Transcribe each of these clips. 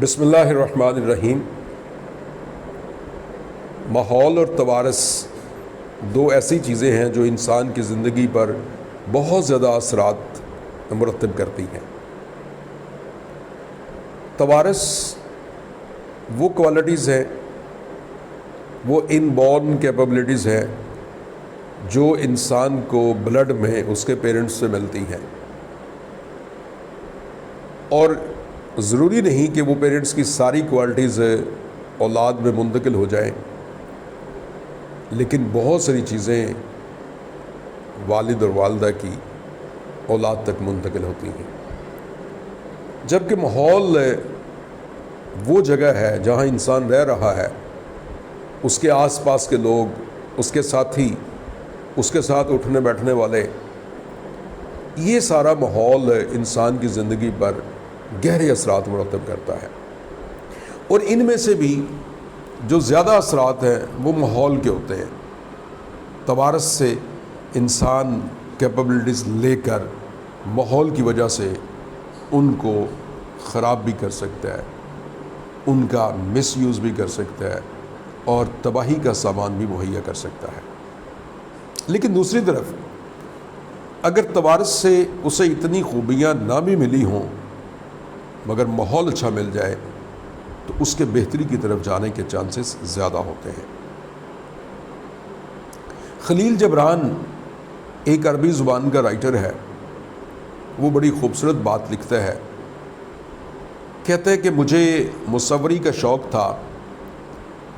بسم اللہ الرحمن الرحیم۔ ماحول اور توارث دو ایسی چیزیں ہیں جو انسان کی زندگی پر بہت زیادہ اثرات مرتب کرتی ہیں۔ توارث وہ کوالٹیز ہیں، وہ ان بورن کیپبلٹیز ہیں جو انسان کو بلڈ میں اس کے پیرنٹس سے ملتی ہیں، اور ضروری نہیں کہ وہ پیرنٹس کی ساری کوالٹیز اولاد میں منتقل ہو جائیں، لیکن بہت ساری چیزیں والد اور والدہ کی اولاد تک منتقل ہوتی ہیں۔ جبکہ ماحول وہ جگہ ہے جہاں انسان رہ رہا ہے، اس کے آس پاس کے لوگ، اس کے ساتھی، اس کے ساتھ اٹھنے بیٹھنے والے، یہ سارا ماحول انسان کی زندگی پر گہرے اثرات مرتب کرتا ہے، اور ان میں سے بھی جو زیادہ اثرات ہیں وہ ماحول کے ہوتے ہیں۔ توارث سے انسان کیپبلٹیز لے کر ماحول کی وجہ سے ان کو خراب بھی کر سکتا ہے، ان کا مس یوز بھی کر سکتا ہے، اور تباہی کا سامان بھی مہیا کر سکتا ہے۔ لیکن دوسری طرف اگر توارث سے اسے اتنی خوبیاں نہ بھی ملی ہوں مگر ماحول اچھا مل جائے تو اس کے بہتری کی طرف جانے کے چانسز زیادہ ہوتے ہیں۔ خلیل جبران ایک عربی زبان کا رائٹر ہے، وہ بڑی خوبصورت بات لکھتا ہے، کہتا ہے کہ مجھے مصوری کا شوق تھا،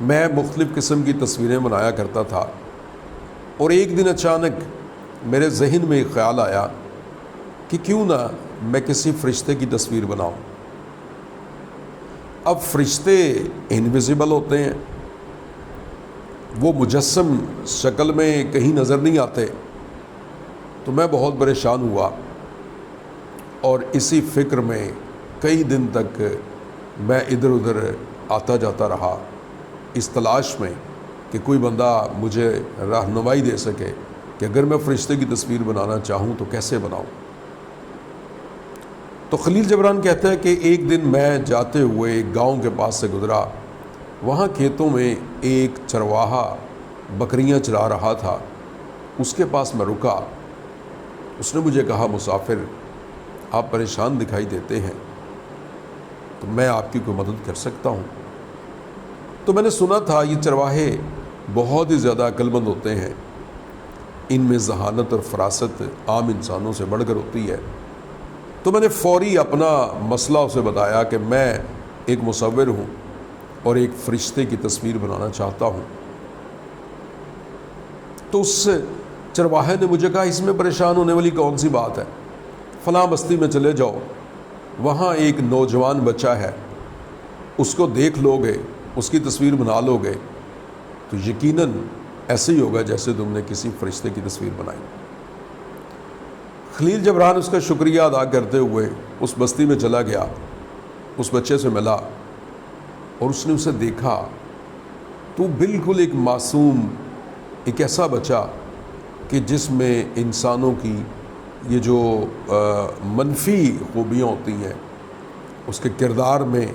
میں مختلف قسم کی تصویریں بنایا کرتا تھا، اور ایک دن اچانک میرے ذہن میں ایک خیال آیا کہ کیوں نہ میں کسی فرشتے کی تصویر بناؤں۔ اب فرشتے انویزیبل ہوتے ہیں، وہ مجسم شکل میں کہیں نظر نہیں آتے، تو میں بہت پریشان ہوا، اور اسی فکر میں کئی دن تک میں ادھر ادھر آتا جاتا رہا، اس تلاش میں کہ کوئی بندہ مجھے رہنمائی دے سکے کہ اگر میں فرشتے کی تصویر بنانا چاہوں تو کیسے بناؤں۔ تو خلیل جبران کہتا ہے کہ ایک دن میں جاتے ہوئے ایک گاؤں کے پاس سے گزرا، وہاں کھیتوں میں ایک چرواہا بکریاں چرا رہا تھا، اس کے پاس میں رکا، اس نے مجھے کہا، مسافر آپ پریشان دکھائی دیتے ہیں، تو میں آپ کی کوئی مدد کر سکتا ہوں؟ تو میں نے سنا تھا یہ چرواہے بہت ہی زیادہ عقل مند ہوتے ہیں، ان میں ذہانت اور فراست عام انسانوں سے بڑھ کر ہوتی ہے۔ تو میں نے فوری اپنا مسئلہ اسے بتایا کہ میں ایک مصور ہوں اور ایک فرشتے کی تصویر بنانا چاہتا ہوں۔ تو اس چرواہے نے مجھے کہا، اس میں پریشان ہونے والی کون سی بات ہے، فلاں بستی میں چلے جاؤ، وہاں ایک نوجوان بچہ ہے، اس کو دیکھ لو گے، اس کی تصویر بنا لو گے تو یقیناً ایسے ہی ہوگا جیسے تم نے کسی فرشتے کی تصویر بنائی۔ خلیل جبران اس کا شکریہ ادا کرتے ہوئے اس بستی میں چلا گیا، اس بچے سے ملا، اور اس نے اسے دیکھا تو بالکل ایک معصوم، ایک ایسا بچہ کہ جس میں انسانوں کی یہ جو منفی خوبیاں ہوتی ہیں، اس کے کردار میں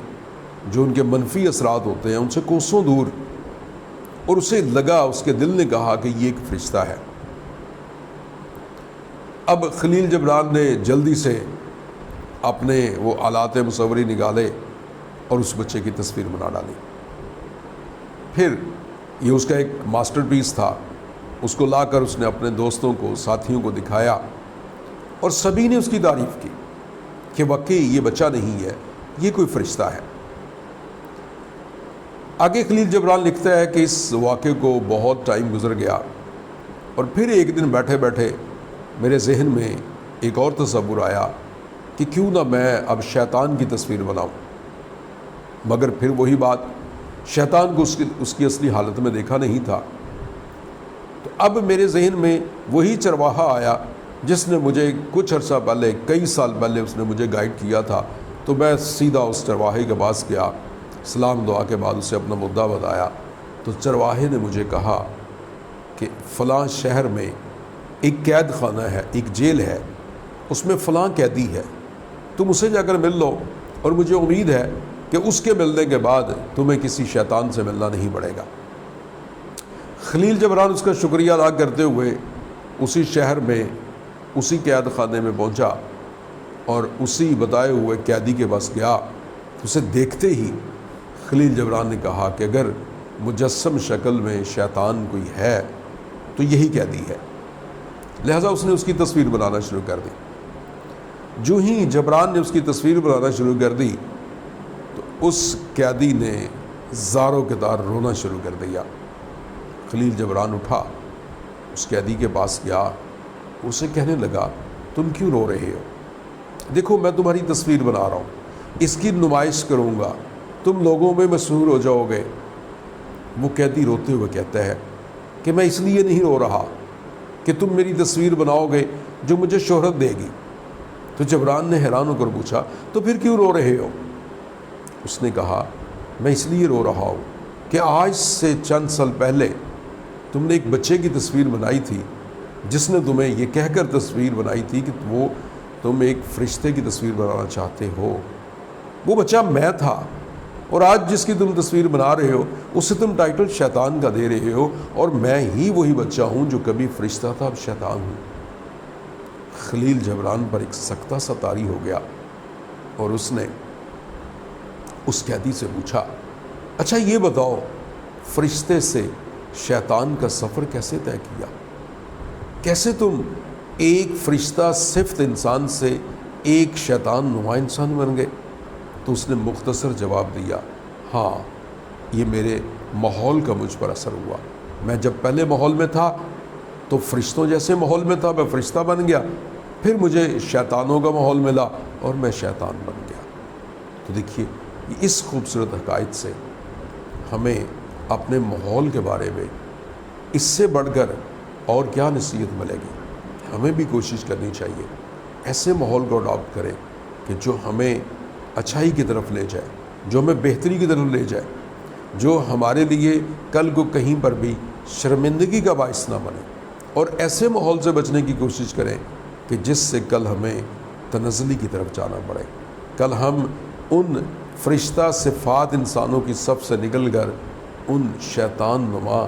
جو ان کے منفی اثرات ہوتے ہیں ان سے کوسوں دور، اور اسے لگا، اس کے دل نے کہا کہ یہ ایک فرشتہ ہے۔ اب خلیل جبران نے جلدی سے اپنے وہ آلات مصوری نکالے اور اس بچے کی تصویر بنا ڈالی۔ پھر یہ اس کا ایک ماسٹر پیس تھا، اس کو لا کر اس نے اپنے دوستوں کو، ساتھیوں کو دکھایا، اور سبھی نے اس کی تعریف کی کہ واقعی یہ بچہ نہیں ہے، یہ کوئی فرشتہ ہے۔ آگے خلیل جبران لکھتا ہے کہ اس واقعے کو بہت ٹائم گزر گیا، اور پھر ایک دن بیٹھے بیٹھے میرے ذہن میں ایک اور تصور آیا کہ کیوں نہ میں اب شیطان کی تصویر بناؤں، مگر پھر وہی بات، شیطان کو اس کی اصلی حالت میں دیکھا نہیں تھا۔ تو اب میرے ذہن میں وہی چرواہا آیا جس نے مجھے کچھ عرصہ پہلے، کئی سال پہلے اس نے مجھے گائیڈ کیا تھا۔ تو میں سیدھا اس چرواہے کے پاس گیا، سلام دعا کے بعد اسے اپنا مدعا بتایا، تو چرواہے نے مجھے کہا کہ فلاں شہر میں ایک قید خانہ ہے، ایک جیل ہے، اس میں فلاں قیدی ہے، تم اسے جا کر مل لو، اور مجھے امید ہے کہ اس کے ملنے کے بعد تمہیں کسی شیطان سے ملنا نہیں پڑے گا۔ خلیل جبران اس کا شکریہ ادا کرتے ہوئے اسی شہر میں اسی قید خانے میں پہنچا اور اسی بتائے ہوئے قیدی کے پاس گیا۔ اسے دیکھتے ہی خلیل جبران نے کہا کہ اگر مجسم شکل میں شیطان کوئی ہے تو یہی قیدی ہے، لہٰذا اس نے اس کی تصویر بنانا شروع کر دی۔ جو ہی جبران نے اس کی تصویر بنانا شروع کر دی تو اس قیدی نے زاروں کے دار رونا شروع کر دیا۔ خلیل جبران اٹھا، اس قیدی کے پاس گیا، اسے کہنے لگا تم کیوں رو رہے ہو؟ دیکھو میں تمہاری تصویر بنا رہا ہوں، اس کی نمائش کروں گا، تم لوگوں میں مشہور ہو جاؤ گے۔ وہ قیدی روتے ہوئے کہتا ہے کہ میں اس لیے نہیں رو رہا کہ تم میری تصویر بناؤ گے جو مجھے شہرت دے گی۔ تو جبران نے حیران ہو کر پوچھا تو پھر کیوں رو رہے ہو؟ اس نے کہا میں اس لیے رو رہا ہوں کہ آج سے چند سال پہلے تم نے ایک بچے کی تصویر بنائی تھی جس نے تمہیں یہ کہہ کر تصویر بنائی تھی کہ تم ایک فرشتے کی تصویر بنانا چاہتے ہو۔ وہ بچہ میں تھا، اور آج جس کی تم تصویر بنا رہے ہو اسے تم ٹائٹل شیطان کا دے رہے ہو، اور میں ہی وہی بچہ ہوں جو کبھی فرشتہ تھا اب شیطان ہوں۔ خلیل جبران پر ایک سکتہ سا طاری ہو گیا اور اس نے اس قیدی سے پوچھا اچھا یہ بتاؤ فرشتے سے شیطان کا سفر کیسے طے کیا؟ کیسے تم ایک فرشتہ صفت انسان سے ایک شیطان نما انسان بن گئے؟ تو اس نے مختصر جواب دیا ہاں یہ میرے ماحول کا مجھ پر اثر ہوا۔ میں جب پہلے ماحول میں تھا تو فرشتوں جیسے ماحول میں تھا، میں فرشتہ بن گیا، پھر مجھے شیطانوں کا ماحول ملا اور میں شیطان بن گیا۔ تو دیکھیے اس خوبصورت حقائق سے ہمیں اپنے ماحول کے بارے میں اس سے بڑھ کر اور کیا نصیحت ملے گی؟ ہمیں بھی کوشش کرنی چاہیے ایسے ماحول کو اڈاپٹ کریں کہ جو ہمیں اچھائی کی طرف لے جائے، جو ہمیں بہتری کی طرف لے جائے، جو ہمارے لیے کل کو کہیں پر بھی شرمندگی کا باعث نہ بنے، اور ایسے ماحول سے بچنے کی کوشش کریں کہ جس سے کل ہمیں تنزلی کی طرف جانا پڑے، کل ہم ان فرشتہ صفات انسانوں کی صف سے نکل کر ان شیطان نما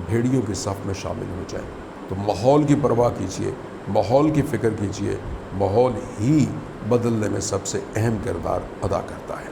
بھیڑیوں کی صف میں شامل ہو جائیں۔ تو ماحول کی پرواہ کیجیے، ماحول کی فکر کیجیے، ماحول ہی بدلنے میں سب سے اہم کردار ادا کرتا ہے۔